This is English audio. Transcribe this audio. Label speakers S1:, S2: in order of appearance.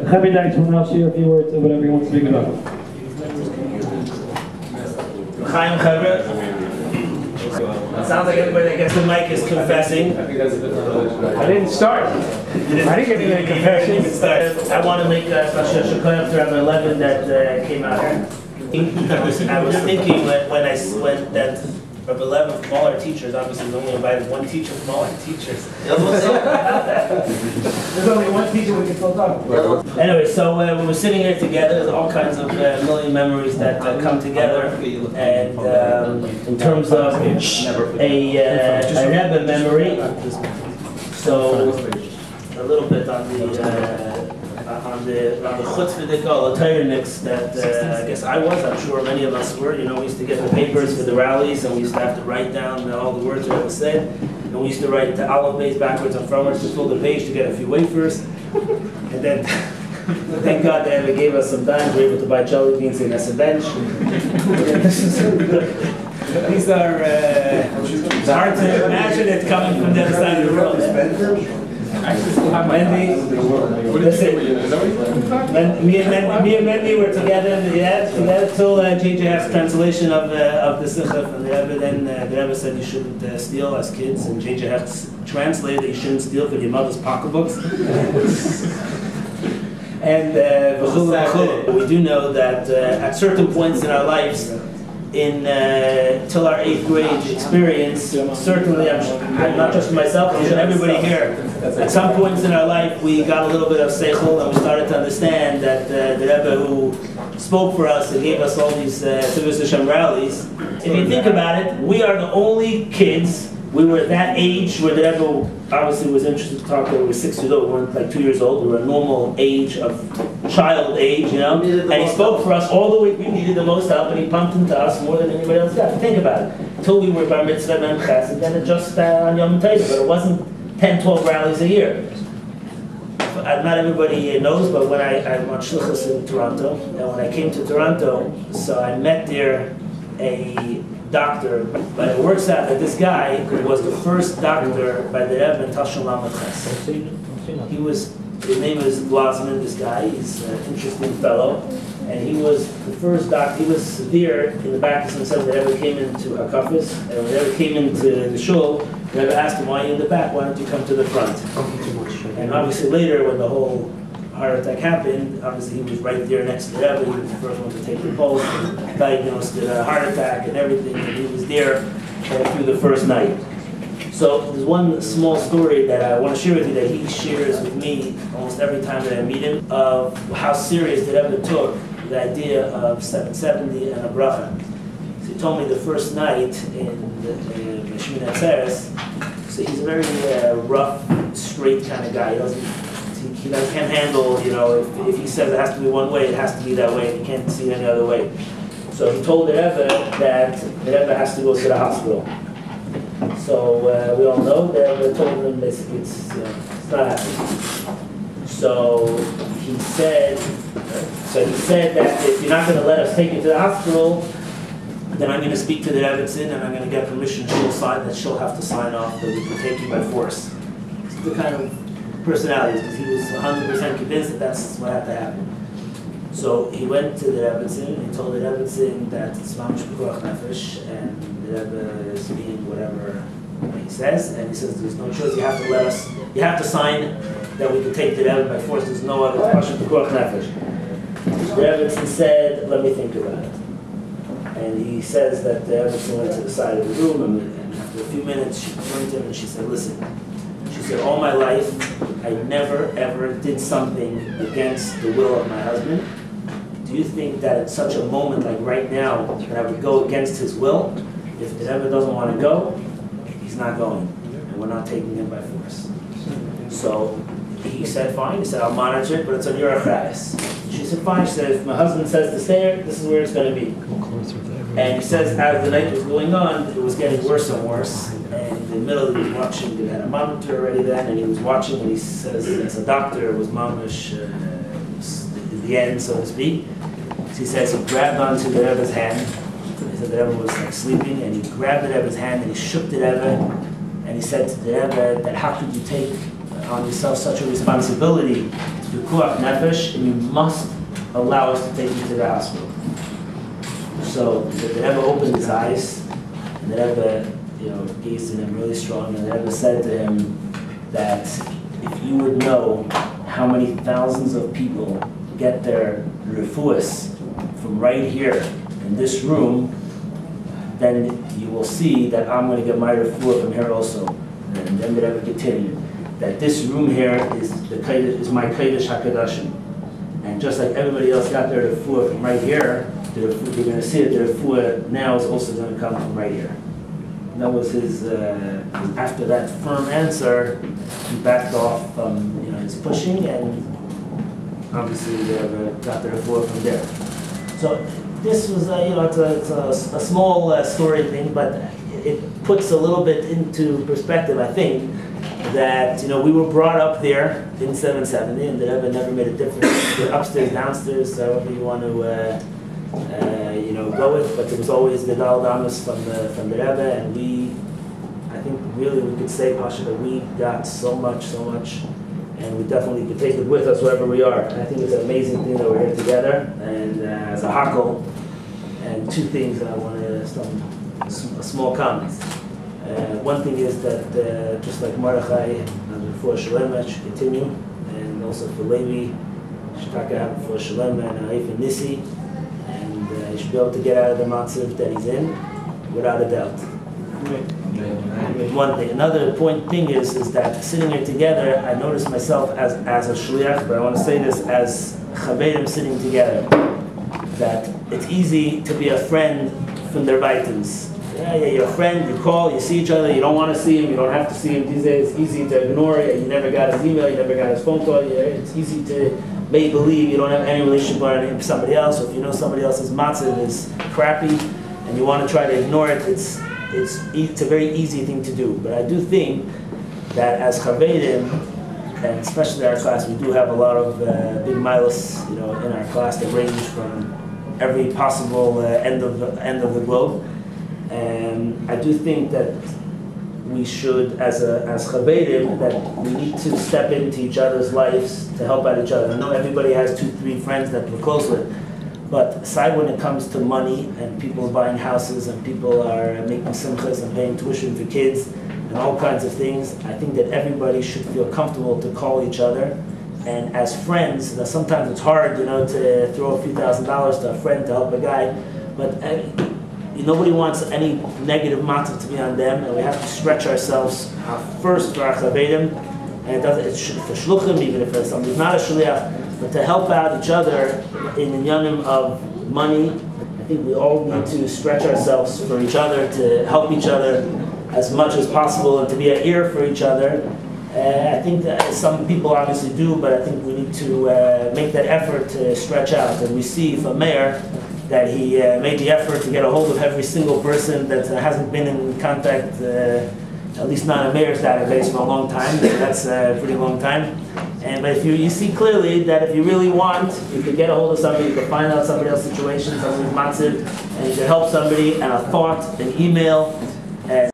S1: Happy night. Someone else share a few words or whatever you want to speak about.
S2: Chaim Chaver. It sounds like everybody that gets the mic is confessing.
S1: I didn't start. I didn't get any confession.
S2: I want to make a shakayim to Rabbi 11 that came out here. I was thinking when that Rabbi 11 from all our teachers, obviously we only invited one teacher from all our teachers. There's only one teacher we can still talk about. Anyway, so we were sitting here together. There's all kinds of million memories that come together. And in terms of a Rebbe memory, so a little bit on the chutzpah mix that I guess I was, I'm sure many of us were. You know, we used to get the papers for the rallies, and we used to have to write down all the words that were said. And we used to write the olive base backwards and frontwards to fill the page to get a few wafers. And then, thank God they gave us some dimes. We were able to buy jelly beans in a bench. These are it's hard to imagine it coming from the other side of the world. Me and Mendy were together till JJF's translation of the Sikha, and the Rebbe said you shouldn't steal as kids, and JJF translated that you shouldn't steal from your mother's pocketbooks. And we do know that at certain points in our lives, till our 8th grade experience, certainly, I'm not just myself, I'm sure everybody here, at some points in our life we got a little bit of seichel and we started to understand that the Rebbe who spoke for us and gave us all these Tivus Hashem rallies, if you think about it, we are the only kids. We were at that age where the Rebbe obviously was interested to talk to. We were 6 years old, we weren't like 2 years old. We were a normal age of child age, you know. And he spoke for us all the way. We needed the most help, and he pumped into us more than anybody else got. Think about it. Until we were bar mitzvah and chesed, and then it just on Yom Tov, but it wasn't 10, 12 rallies a year. Not everybody knows, but when I'm on shlichus in Toronto, and when I came to Toronto, so I met there a doctor, but it works out that this guy was the first doctor by the Rebbe in Tashon Lamed Ches. His name is Glazman, this guy, he's an interesting fellow, and he was the first doctor. He was there in the back, and said that Rebbe came into Hakafis, and when Rebbe came into the shul, the Rebbe asked him, why are you in the back, why don't you come to the front? And obviously later, when the whole heart attack happened, obviously he was right there next to the Rebbe. He was the first one to take the pulse and diagnosed the heart attack and everything, and he was there through the first night. So there's one small story that I want to share with you that he shares with me almost every time that I meet him, of how serious the Rebbe took the idea of 770 and a bracha. So he told me the first night in the Shemoneh Atzeres, so he's a very rough, straight kind of guy. He can't handle, you know, if he says it has to be one way, it has to be that way, and he can't see it any other way. So he told the Rebbe that the Rebbe has to go to the hospital. So we all know that Rebbe told him basically it's not happening. So he said that if you're not going to let us take you to the hospital, then I'm going to speak to the Rebbetzin and I'm going to get permission. She'll have to sign off that we can take you by force. It's the kind of personalities, because he was 100% convinced that that's what had to happen. So he went to the Rebbetzin and he told the Rebbetzin that it's mamish pikuach nefesh, and the Rebbe is being whatever he says, and he says there's no choice. You have to let us. You have to sign that we can take the Rebbe by force. There's no other mamish pikuach nefesh. The Rebbetzin said, "Let me think about it." And he says that the Rebbetzin went to the side of the room, and after a few minutes she turned to him and she said, "Listen." She said, all my life, I never, ever did something against the will of my husband. Do you think that at such a moment like right now, that I would go against his will? If the Rebbe doesn't want to go, he's not going. And we're not taking him by force. So he said, fine. He said, I'll monitor it, but it's on your achayis. She said, fine. She said, if my husband says to stay here, this is where it's going to be. And he says, as the night was going on, it was getting worse and worse. And in the middle, he was watching. They had a monitor already then, and he was watching. And he says, as a doctor, it was mamish the end, so to speak. So he says he grabbed onto the Rebbe's hand. He said the Rebbe was like sleeping, and he grabbed the Rebbe's hand and he shook the Rebbe, and he said to the Rebbe that how could you take on yourself such a responsibility to do pikuach nefesh, and you must allow us to take you to the hospital. So the Rebbe opened his eyes, and the Rebbe, gazed at him really strong, and the Rebbe said to him that if you would know how many thousands of people get their refuahs from right here in this room, then you will see that I'm going to get my refuah from here also. And then the Rebbe continued that this room here is my Kodesh HaKadoshim. And just like everybody else got their refuah from right here, you're going to see that the refuah now is also going to come from right here. And that was his, after that firm answer, he backed off from his pushing, and obviously they got the refuah from there. So this was, it's a small story thing, but it puts a little bit into perspective, I think, that we were brought up there in 770, and the Rebbe never made a difference. Upstairs, downstairs, however you want to go with, but it was always the Dal Damas from the Rebbe, and I think really we could say, Pasha, that we got so much, and we definitely could take it with us wherever we are. And I think it's an amazing thing that we're here together, and as a hakel, and two things I want to, some small comments. One thing is that just like Mordechai, before Shalema should continue, and also for Levi, Shtaka before Shalema and Haif and Nissi, and he should be able to get out of the matzav that he's in, without a doubt. One thing. Another thing is that sitting here together, I noticed myself as a shliach, but I want to say this as chavedim sitting together, that it's easy to be a friend from their vitins. Yeah, you're a friend, you call, you see each other, you don't want to see him, you don't have to see him. These days it's easy to ignore it, you never got his email, you never got his phone call, it's easy to make believe you don't have any relationship with somebody else, or if you know somebody else's matzav is crappy and you want to try to ignore it, it's a very easy thing to do. But I do think that as chavedim, and especially our class, we do have a lot of big milos, in our class that range from every possible end of the globe. And I do think that we should, as chavedim, that we need to step into each other's lives to help out each other. I know everybody has 2-3 friends that we're close with, but aside when it comes to money and people buying houses and people are making simchas and paying tuition for kids and all kinds of things, I think that everybody should feel comfortable to call each other. And as friends, sometimes it's hard, to throw a few $1,000s to a friend to help a guy, but nobody wants any negative matzav to be on them, and we have to stretch ourselves first for our chavedim, and it's for shluchim, even if somebody's not a shliach, but to help out each other in the inyanim of money. I think we all need to stretch ourselves for each other, to help each other as much as possible, and to be an ear for each other. I think that some people obviously do, but I think we need to make that effort to stretch out. And we see from Meir that he made the effort to get a hold of every single person that hasn't been in contact, at least not in Meir's database, for a long time. So that's a pretty long time. But if you see clearly that if you really want, you could get a hold of somebody, you could find out somebody else's situation, somebody's matziv, and you could help somebody, and a thought, an email,